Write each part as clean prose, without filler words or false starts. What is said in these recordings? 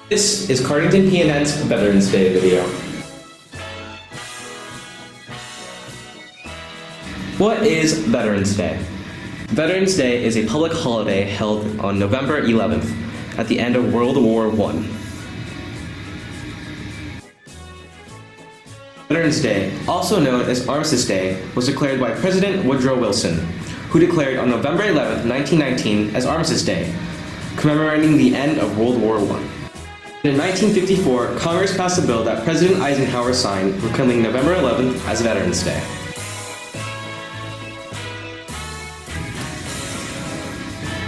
This is Cardington PNN's Veterans Day video. What is Veterans Day? Veterans Day is a public holiday held on November 11th at the end of World War I. Veterans Day, also known as Armistice Day, was declared by President Woodrow Wilson, who declared on November 11th, 1919 as Armistice Day, commemorating the end of World War I. In 1954, Congress passed a bill that President Eisenhower signed proclaiming November 11th as Veterans Day.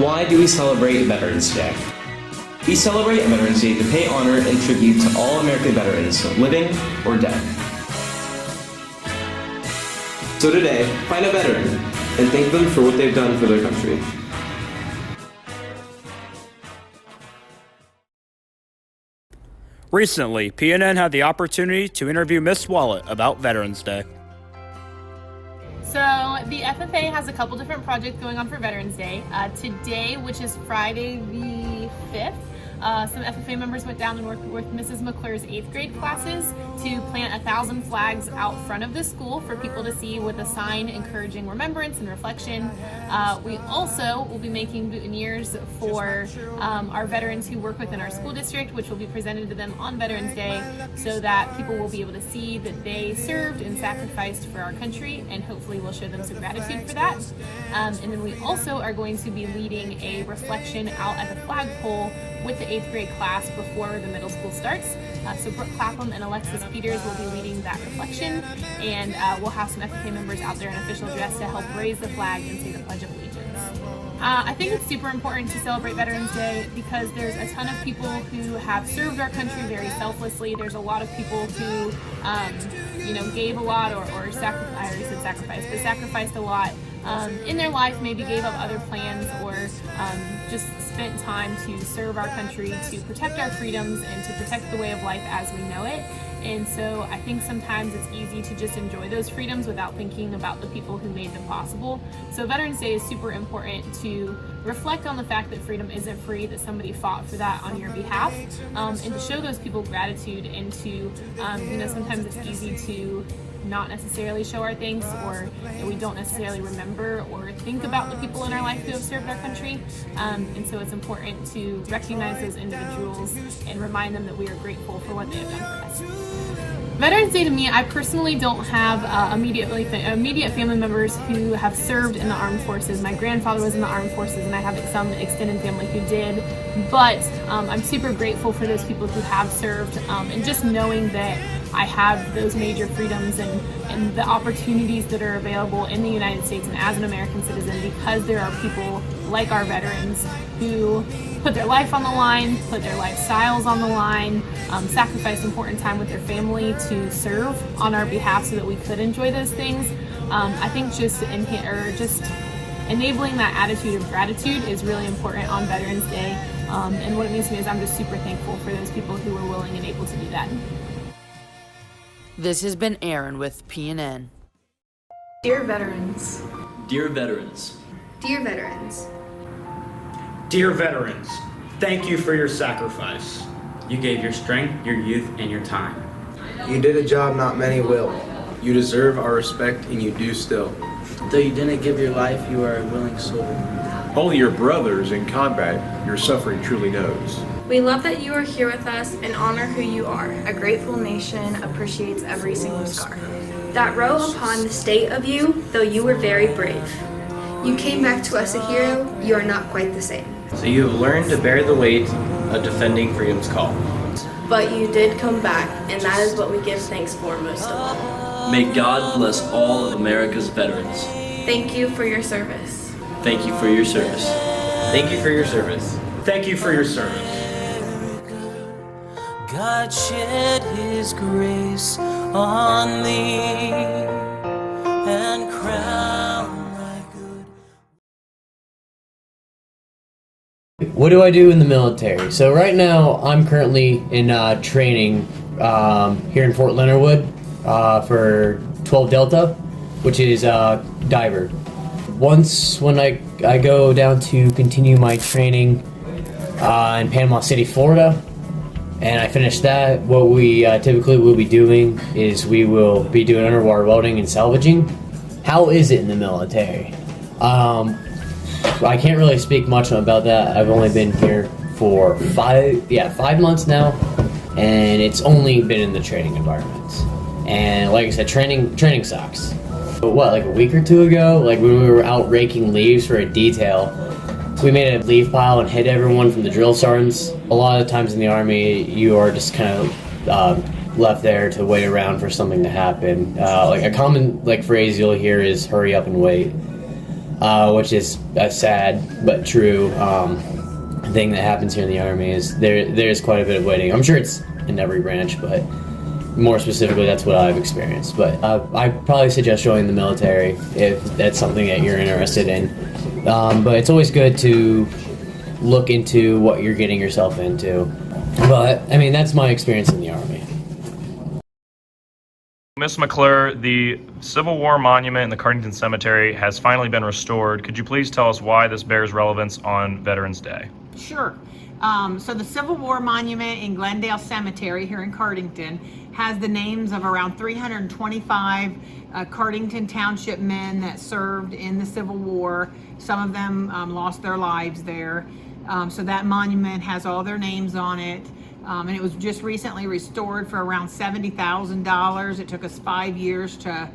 Why do we celebrate Veterans Day? We celebrate Veterans Day to pay honor and tribute to all American veterans, living or dead. So today, find a veteran and thank them for what they've done for their country. Recently, PNN had the opportunity to interview Miss Wallet about Veterans Day. So the FFA has a couple different projects going on for Veterans Day. Today, which is Friday the 5th, some FFA members went down and worked with Mrs. McClure's 8th grade classes to plant 1,000 flags out front of the school for people to see with a sign encouraging remembrance and reflection. We also will be making boutonnieres for our veterans who work within our school district, which will be presented to them on Veterans Day so that people will be able to see that they served and sacrificed for our country, and hopefully we'll show them some gratitude for that. And then we also are going to be leading a reflection out at the flagpole with the 8th grade class before the middle school starts. So Brooke Clapham and Alexis Peters will be leading that reflection, and we'll have some FFA members out there in official dress to help raise the flag and say the Pledge of Allegiance. I think it's super important to celebrate Veterans Day because there's a ton of people who have served our country very selflessly. There's a lot of people who, gave a lot or sacrificed a lot in their life, maybe gave up other plans or just spent time to serve our country, to protect our freedoms and to protect the way of life as we know it. And so I think sometimes it's easy to just enjoy those freedoms without thinking about the people who made them possible. So Veterans Day is super important to reflect on the fact that freedom isn't free, that somebody fought for that on your behalf, and to show those people gratitude and to, sometimes it's easy to not necessarily show our thanks, or we don't necessarily remember or think about the people in our life who have served our country. And so it's important to recognize those individuals and remind them that we are grateful for what they have done for us. Veterans Day to me, I personally don't have immediate family members who have served in the armed forces. My grandfather was in the armed forces and I have some extended family who did, but I'm super grateful for those people who have served, and just knowing that I have those major freedoms and the opportunities that are available in the United States and as an American citizen because there are people like our veterans who put their life on the line, put their lifestyles on the line, sacrificed important time with their family to serve on our behalf so that we could enjoy those things. I think just enabling that attitude of gratitude is really important on Veterans Day. And what it means to me is I'm just super thankful for those people who were willing and able to do that. This has been Aaron with PNN. Dear veterans. Dear veterans. Dear veterans. Dear veterans, thank you for your sacrifice. You gave your strength, your youth, and your time. You did a job not many will. You deserve our respect, and you do still. Though you didn't give your life, you are a willing soul. Only your brothers in combat your suffering truly knows. We love that you are here with us and honor who you are. A grateful nation appreciates every single scar that row upon the state of you, though you were very brave. You came back to us a hero, you are not quite the same. So you have learned to bear the weight of defending freedom's call. But you did come back, and that is what we give thanks for most of all. May God bless all of America's veterans. Thank you for your service. Thank you for your service. Thank you for your service. Thank you for your service. God shed His grace on thee and crown thy good. What do I do in the military? So right now I'm currently in training here in Fort Leonard Wood for 12 Delta, which is diver. Once when I go down to continue my training in Panama City, Florida, and I finished that, what we typically will be doing is we will be doing underwater welding and salvaging. How is it in the military? I can't really speak much about that. I've only been here for 5 months now, and it's only been in the training environments. And like I said, training sucks. But like a week or two ago, like when we were out raking leaves for a detail, we made a leaf pile and hid everyone from the drill sergeants. A lot of times in the Army, you are just kind of left there to wait around for something to happen. Like a common phrase you'll hear is "hurry up and wait," which is a sad but true thing that happens here in the Army. Is there's quite a bit of waiting. I'm sure it's in every branch, but more specifically, that's what I've experienced. But I'd probably suggest joining the military if that's something that you're interested in. But it's always good to look into what you're getting yourself into. But, I mean, that's my experience in the Army. Ms. McClure, the Civil War monument in the Cardington Cemetery has finally been restored. Could you please tell us why this bears relevance on Veterans Day? Sure. So the Civil War monument in Glendale Cemetery here in Cardington has the names of around 325 Cardington Township men that served in the Civil War. Some of them lost their lives there. So that monument has all their names on it. And it was just recently restored for around $70,000. It took us 5 years to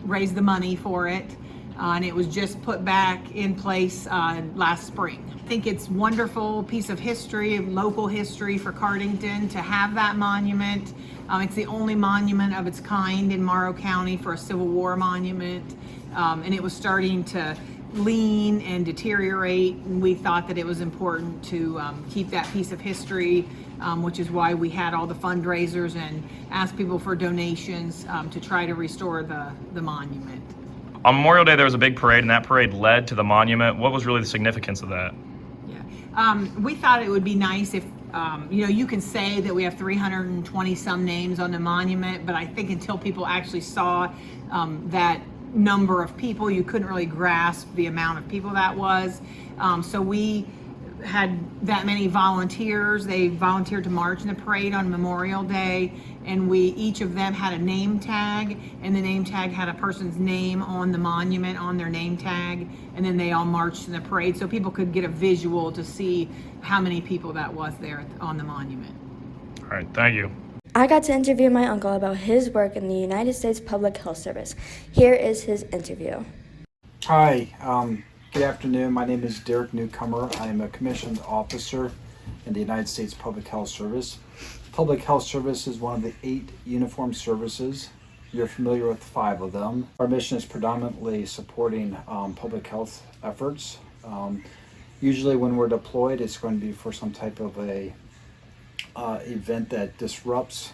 raise the money for it. And it was just put back in place last spring. I think it's a wonderful piece of history, local history for Cardington to have that monument. It's the only monument of its kind in Morrow County for a Civil War monument. And it was starting to lean and deteriorate, and we thought that it was important to keep that piece of history, which is why we had all the fundraisers and asked people for donations to try to restore the monument. On Memorial Day, there was a big parade, and that parade led to the monument. What was really the significance of that? We thought it would be nice if, you can say that we have 320 some names on the monument, but I think until people actually saw that number of people, you couldn't really grasp the amount of people that was. So we had that many volunteers. They volunteered to march in the parade on Memorial Day, and each of them had a name tag, and the name tag had a person's name on the monument on their name tag, and then they all marched in the parade so people could get a visual to see how many people that was there on the monument. All right, thank you. I got to interview my uncle about his work in the United States Public Health Service. Here is his interview. Hi, good afternoon. My name is Derek Newcomer. I am a commissioned officer in the United States Public Health Service. Public Health Service is one of the 8 uniformed services. You're familiar with 5 of them. Our mission is predominantly supporting public health efforts. Usually when we're deployed, it's going to be for some type of a event that disrupts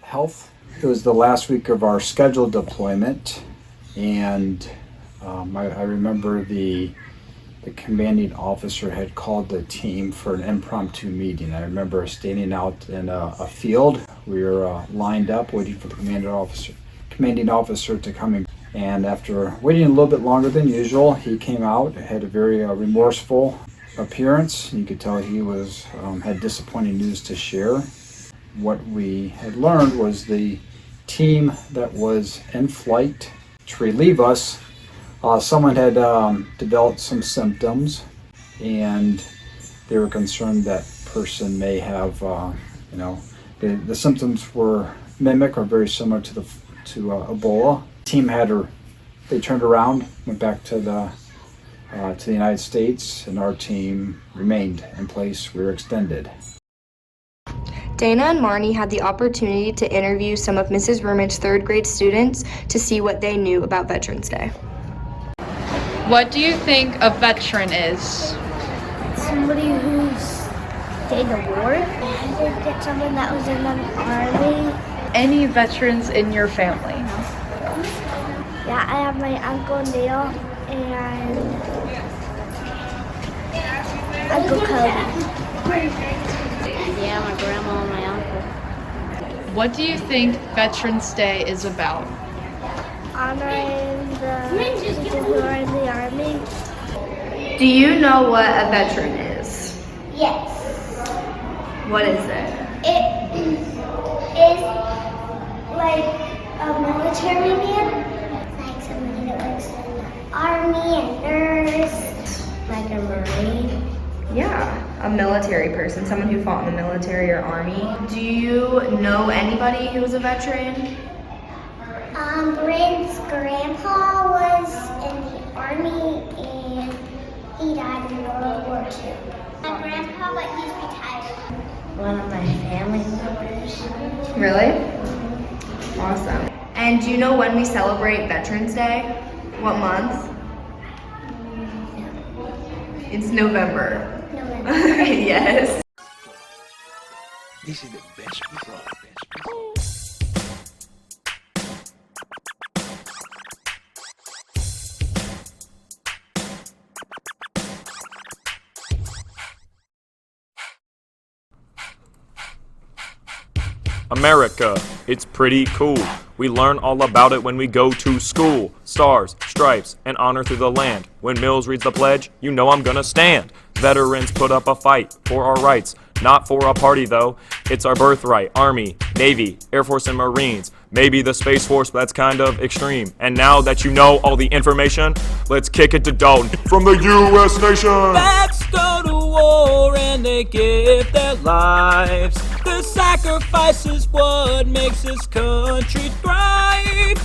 health. It was the last week of our scheduled deployment, and I remember the commanding officer had called the team for an impromptu meeting. I remember standing out in a field. We were lined up waiting for the commanding officer to come in. And after waiting a little bit longer than usual, he came out, had a very remorseful appearance. You could tell he was had disappointing news to share. What we had learned was the team that was in flight to relieve us, someone had developed some symptoms, and they were concerned that person may have, the symptoms were mimic or very similar to Ebola. The team they turned around, went back to the United States, and our team remained in place. We were extended. Dana and Marnie had the opportunity to interview some of Mrs. Rumich's 3rd grade students to see what they knew about Veterans Day. What do you think a veteran is? Somebody who's did the war. I think it's someone that was in the army. Any veterans in your family? Yeah, I have my Uncle Neil and Uncle Cody. Yeah, my grandma and my uncle. What do you think Veterans Day is about? Honoring the people who are in the army. Do you know what a veteran is? Yes. What is it? It is like a military man. It's like somebody that works in the army and nurse. Like a Marine. Yeah, a military person, someone who fought in the military or army. Do you know anybody who was a veteran? Bryn's grandpa was in the army and he died in World War II. My grandpa, but he's retired. One of my family members. Really? Awesome. And do you know when we celebrate Veterans Day? What month? It's November. Yes. This is the best result. America, it's pretty cool. We learn all about it when we go to school. Stars, stripes, and honor through the land. When Mills reads the pledge, you know I'm gonna stand. Veterans put up a fight for our rights. Not for a party though, it's our birthright. Army, Navy, Air Force, and Marines. Maybe the Space Force, but that's kind of extreme. And now that you know all the information, let's kick it to Dalton from the U.S. nation. Vets go to war and they give their lives. The sacrifice is what makes this country thrive.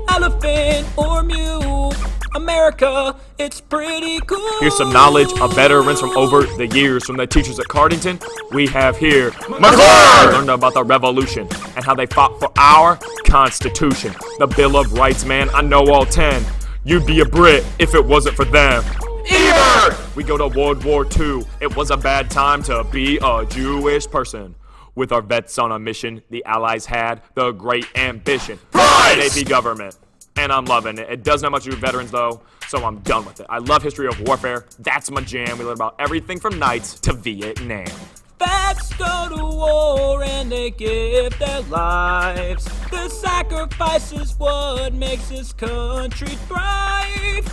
Elephant or mule, America, it's pretty cool. Here's some knowledge of veterans from over the years. From the teachers at Cardington, we have here McClure! Learned about the revolution and how they fought for our Constitution. The Bill of Rights, man, I know all 10. You'd be a Brit if it wasn't for them. Either! We go to World War II. It was a bad time to be a Jewish person. With our vets on a mission, the Allies had the great ambition. Prize! AP government. And I'm loving it. It doesn't have much to do with veterans though, so I'm done with it. I love history of warfare. That's my jam. We learn about everything from knights to Vietnam. Vets go to war and they give their lives. The sacrifice is what makes this country thrive.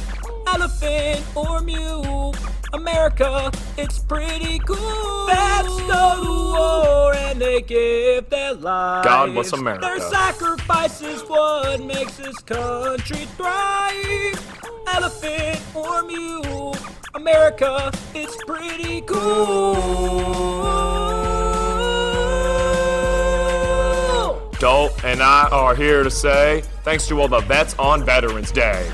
Elephant or mule, America, it's pretty cool. Vets go to war and they give their lives. God bless America. Their sacrifice is what makes this country thrive. Elephant or mule, America, it's pretty cool. Dalt and I are here to say thanks to all the vets on Veterans Day.